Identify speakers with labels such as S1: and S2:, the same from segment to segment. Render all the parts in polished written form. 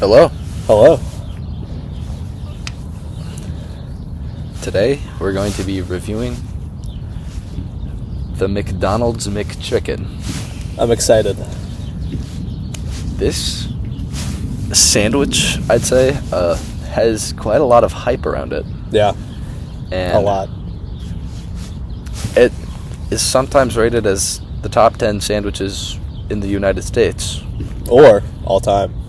S1: Hello.
S2: Hello.
S1: Today we're going to be reviewing the McDonald's McChicken.
S2: I'm excited.
S1: This sandwich, I'd say, has quite a lot of hype around it.
S2: Yeah,
S1: And
S2: a lot.
S1: It is sometimes rated as the top 10 sandwiches in the United States.
S2: Or all time.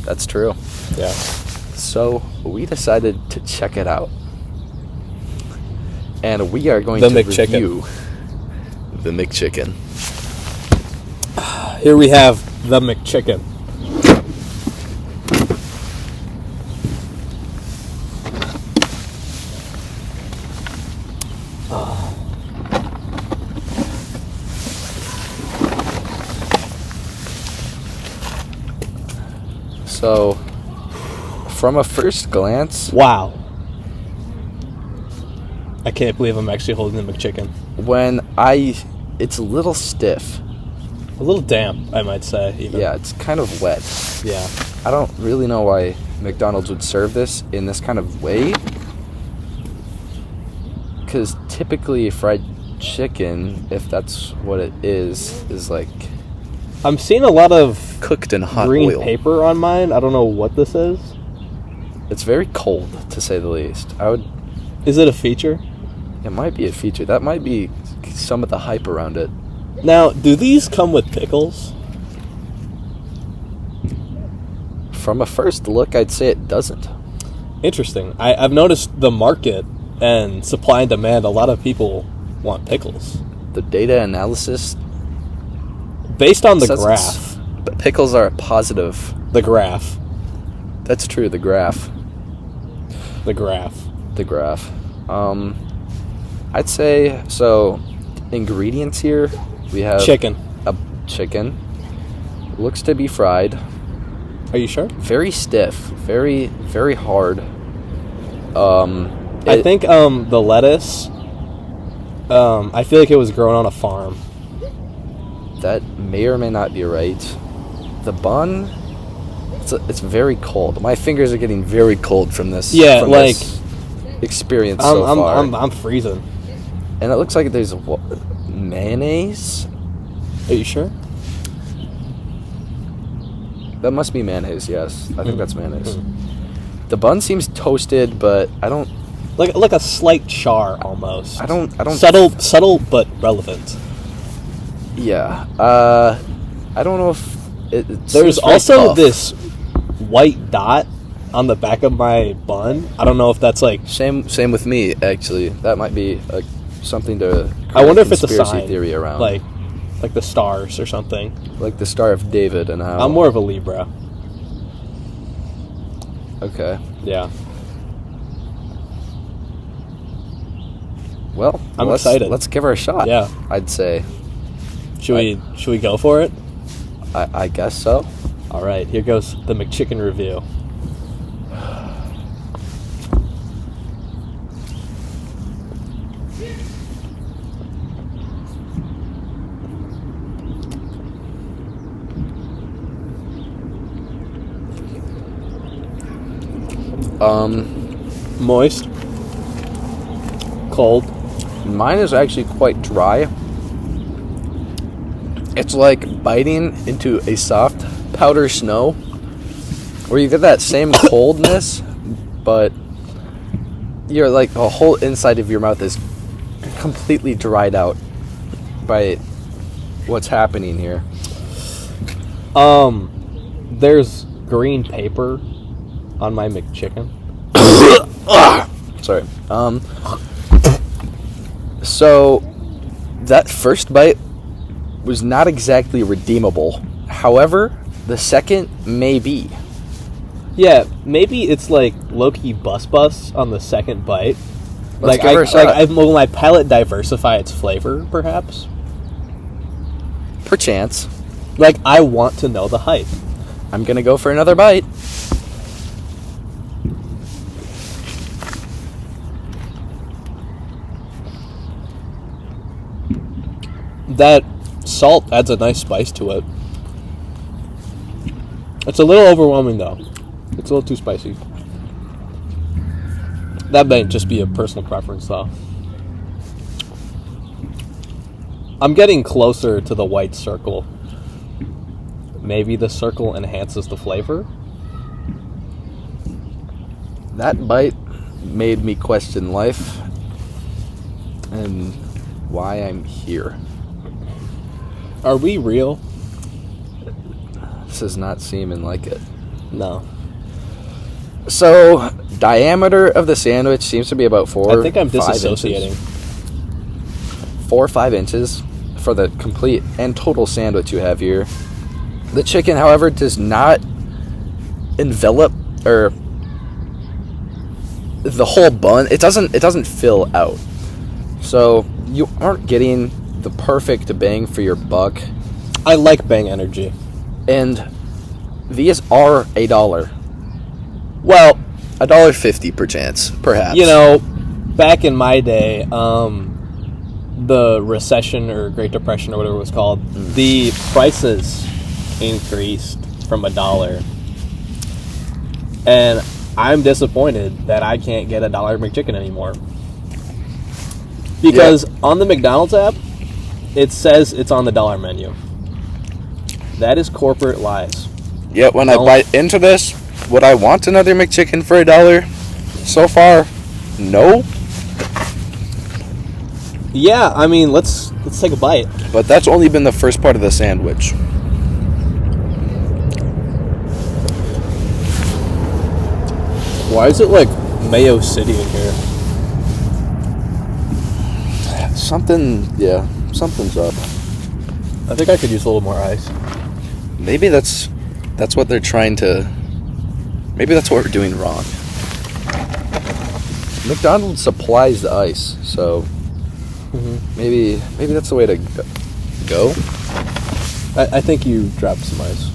S1: That's true.
S2: Yeah.
S1: So we decided to check it out. And we are going
S2: The
S1: to
S2: McChicken.
S1: review the McChicken.
S2: Here we have the McChicken.
S1: So, from a first glance,
S2: Wow. I can't believe I'm actually holding the McChicken.
S1: it's a little stiff.
S2: A little damp, I might say, even.
S1: Yeah, it's kind of wet.
S2: Yeah.
S1: I don't really know why McDonald's would serve this in this kind of way. Because typically fried chicken, if that's what it is like
S2: I'm seeing a lot of
S1: cooked in hot
S2: green
S1: oil.
S2: paper on mine. I don't know what this is.
S1: It's very cold, to say the least.
S2: Is it a feature?
S1: It might be a feature. That might be some of the hype around it.
S2: Now, do these come with pickles?
S1: From a first look, I'd say it doesn't.
S2: Interesting. I've noticed the market and supply and demand, a lot of people want pickles.
S1: The data analysis
S2: Based on the
S1: says
S2: graph.
S1: but pickles are a positive.
S2: The graph.
S1: That's true. The graph.
S2: The graph.
S1: The graph. I'd say so. Ingredients here. We have
S2: Chicken.
S1: A chicken. Looks to be fried.
S2: Are you sure?
S1: Very stiff. Very, very hard.
S2: I think the lettuce, I feel like it was grown on a farm.
S1: That may or may not be right. The bun, it's very cold. My fingers are getting very cold from this.
S2: Yeah,
S1: from
S2: like
S1: this experience so far.
S2: I'm freezing.
S1: And it looks like there's mayonnaise.
S2: Are you sure?
S1: That must be mayonnaise. Yes, I think that's mayonnaise. The bun seems toasted, but I don't.
S2: Like a slight char almost.
S1: I don't.
S2: Subtle but relevant.
S1: Yeah. I don't know if
S2: There's also this white dot on the back of my bun. I don't know if that's like
S1: Same with me, actually. That might be something to.
S2: I wonder if it's a
S1: conspiracy
S2: sign,
S1: theory around,
S2: like the stars or something.
S1: like the Star of David and how.
S2: I'm more of a Libra.
S1: Okay.
S2: Yeah.
S1: Well,
S2: I'm
S1: let's,
S2: excited.
S1: Let's give her a shot.
S2: Yeah.
S1: I'd say.
S2: Should we go for it?
S1: I guess so.
S2: All right. Here goes the McChicken review. Moist. Cold.
S1: Mine is actually quite dry. It's like biting into a soft powder snow, where you get that same coldness, but you're like the whole inside of your mouth is completely dried out by what's happening here.
S2: There's green paper on my McChicken.
S1: Sorry. So that first bite was not exactly redeemable. However, the second may be.
S2: Yeah, maybe it's like low-key bus on the second bite.
S1: Let's give her a shot.
S2: Will my palate diversify its flavor, perhaps?
S1: Perchance.
S2: Like, I want to know the hype.
S1: I'm gonna go for another bite.
S2: That salt adds a nice spice to it. It's a little overwhelming, though. It's a little too spicy. That might just be a personal preference, though. I'm getting closer to the white circle. Maybe the circle enhances the flavor?
S1: That bite made me question life and why I'm here.
S2: Are we real?
S1: This is not seeming like it.
S2: No.
S1: So, diameter of the sandwich seems to be about 4
S2: I think I'm
S1: 5
S2: disassociating.
S1: inches. 4 or 5 inches for the complete and total sandwich you have here. The chicken, however, does not envelop or the whole bun. It doesn't fill out. So you aren't getting the perfect bang for your buck.
S2: I like bang energy.
S1: And these are $1. Well, $1.50 perchance, perhaps.
S2: You know, back in my day, the recession or Great Depression or whatever it was called, the prices increased from $1. And I'm disappointed that I can't get $1 McChicken anymore. Because on the McDonald's app, it says it's on the dollar menu. That is corporate lies.
S1: Yet when I bite into this, would I want another McChicken for $1? So far, no.
S2: Yeah, I mean, let's take a bite.
S1: But that's only been the first part of the sandwich.
S2: Why is it like Mayo City in here?
S1: Something's up.
S2: I think I could use a little more ice.
S1: Maybe that's what they're trying to. Maybe that's what we're doing wrong. McDonald's supplies the ice, so maybe that's the way to go.
S2: I think you dropped some ice.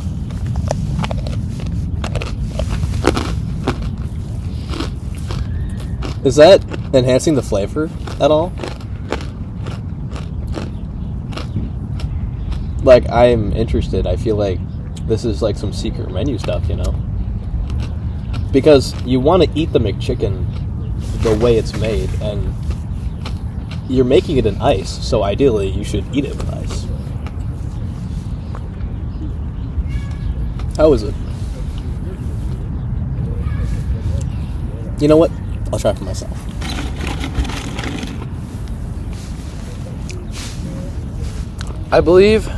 S2: Is that enhancing the flavor at all? Like, I'm interested. I feel like this is like some secret menu stuff, you know? Because you want to eat the McChicken the way it's made, and you're making it in ice, so ideally you should eat it with ice. How is it? You know what? I'll try for myself.
S1: I believe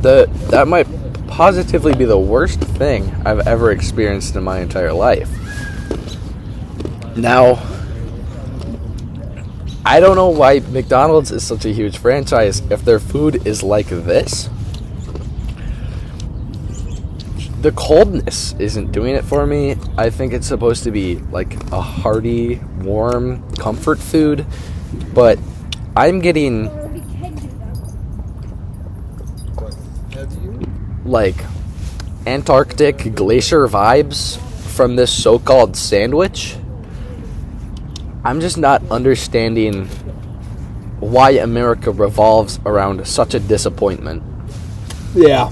S1: that might positively be the worst thing I've ever experienced in my entire life. Now, I don't know why McDonald's is such a huge franchise if their food is like this. The coldness isn't doing it for me. I think it's supposed to be like a hearty, warm comfort food, but I'm getting like Antarctic glacier vibes from this so-called sandwich. I'm just not understanding why America revolves around such a disappointment.
S2: Yeah.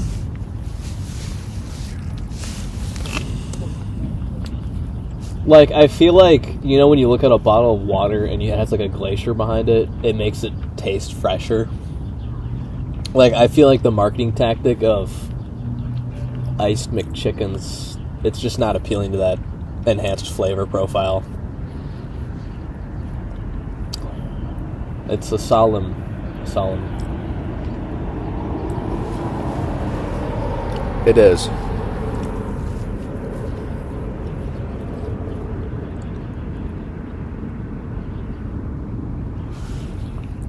S2: Like, I feel like, you know, when you look at a bottle of water and it has like a glacier behind it, it makes it taste fresher. Like, I feel like the marketing tactic of iced McChickens, it's just not appealing to that enhanced flavor profile. It's a solemn.
S1: It is.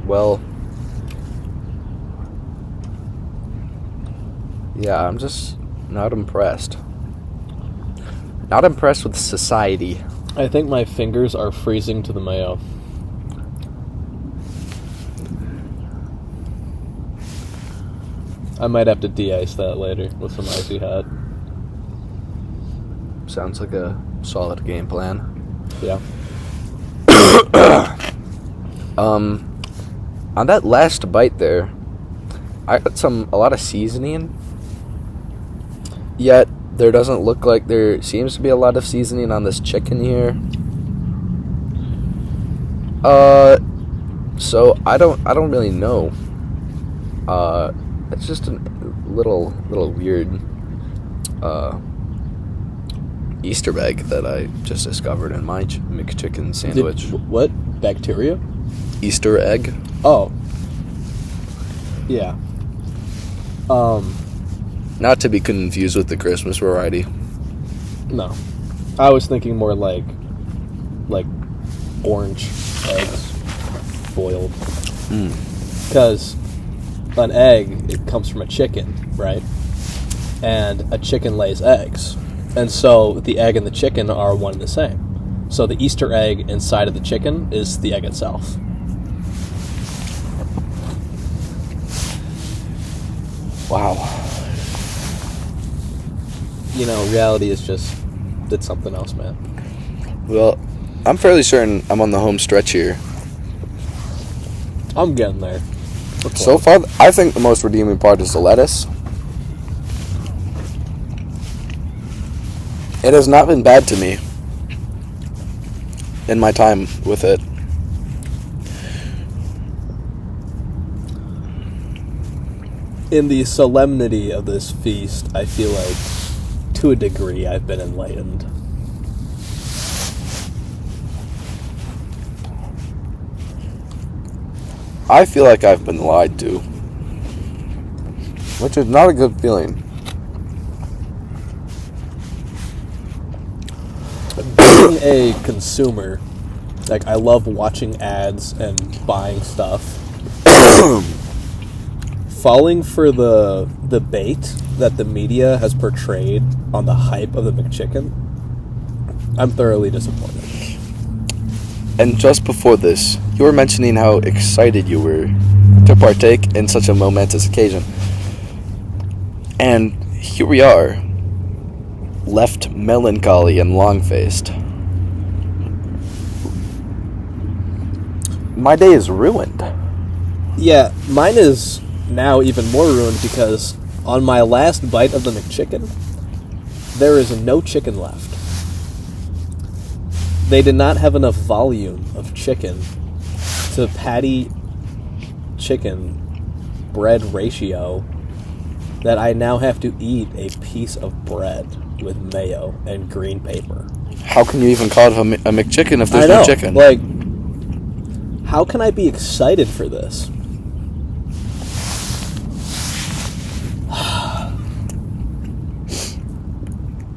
S1: Well, yeah, I'm just not impressed. Not impressed with society.
S2: I think my fingers are freezing to the mayo. I might have to de-ice that later with some icy hot.
S1: Sounds like a solid game plan.
S2: Yeah.
S1: On that last bite there, I got a lot of seasoning. Yet, there doesn't look like there seems to be a lot of seasoning on this chicken here. So I don't really know. It's just a little weird Easter egg that I just discovered in my McChicken sandwich.
S2: What? Bacteria?
S1: Easter egg?
S2: Oh. Yeah.
S1: Not to be confused with the Christmas variety.
S2: No. I was thinking more like orange eggs boiled. Because an egg, it comes from a chicken, right? And a chicken lays eggs. And so the egg and the chicken are one and the same. So the Easter egg inside of the chicken is the egg itself.
S1: Wow.
S2: You know, reality is just, it's something else, man.
S1: Well, I'm fairly certain I'm on the home stretch here.
S2: I'm getting there.
S1: So far, I think the most redeeming part is the lettuce. It has not been bad to me in my time with it.
S2: In the solemnity of this feast, I feel like, to a degree, I've been enlightened.
S1: I feel like I've been lied to, which is not a good feeling.
S2: Being a consumer, like, I love watching ads and buying stuff. Falling for the bait that the media has portrayed on the hype of the McChicken, I'm thoroughly disappointed.
S1: And just before this, you were mentioning how excited you were to partake in such a momentous occasion. And here we are, left melancholy and long-faced. My day is ruined.
S2: Yeah, mine is now even more ruined because on my last bite of the McChicken, there is no chicken left. They did not have enough volume of chicken to patty chicken bread ratio that I now have to eat a piece of bread with mayo and green paper.
S1: How can you even call it a McChicken if there's
S2: no
S1: chicken?
S2: Like, how can I be excited for this?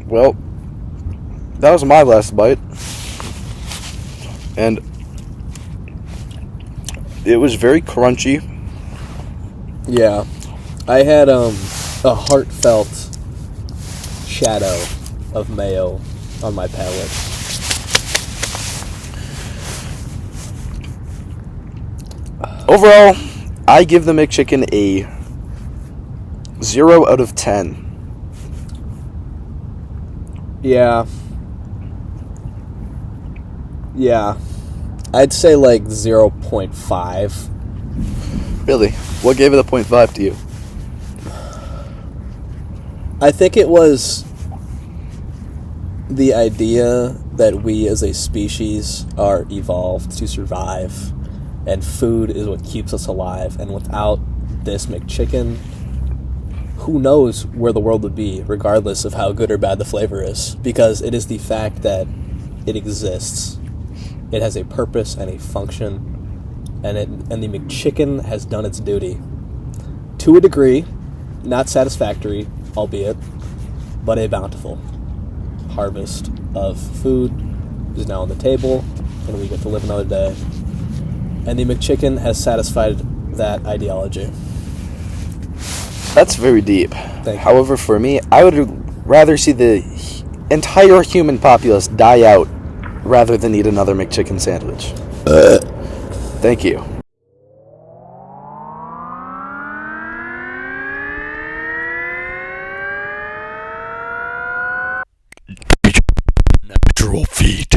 S1: Well, that was my last bite. And it was very crunchy.
S2: Yeah. I had a heartfelt shadow of mayo on my palate.
S1: Overall, I give the McChicken a 0 out of 10.
S2: Yeah. Yeah. I'd say like 0.5.
S1: Really? What gave it a 0.5 to you?
S2: I think it was the idea that we as a species are evolved to survive, and food is what keeps us alive, and without this McChicken, who knows where the world would be, regardless of how good or bad the flavor is, because it is the fact that it exists. It has a purpose and a function, and the McChicken has done its duty. To a degree, not satisfactory, albeit, but a bountiful harvest of food is now on the table, and we get to live another day. And the McChicken has satisfied that ideology.
S1: That's very deep.
S2: Thank you.
S1: However, for me, I would rather see the entire human populace die out rather than eat another McChicken sandwich. Thank you. Natural feet.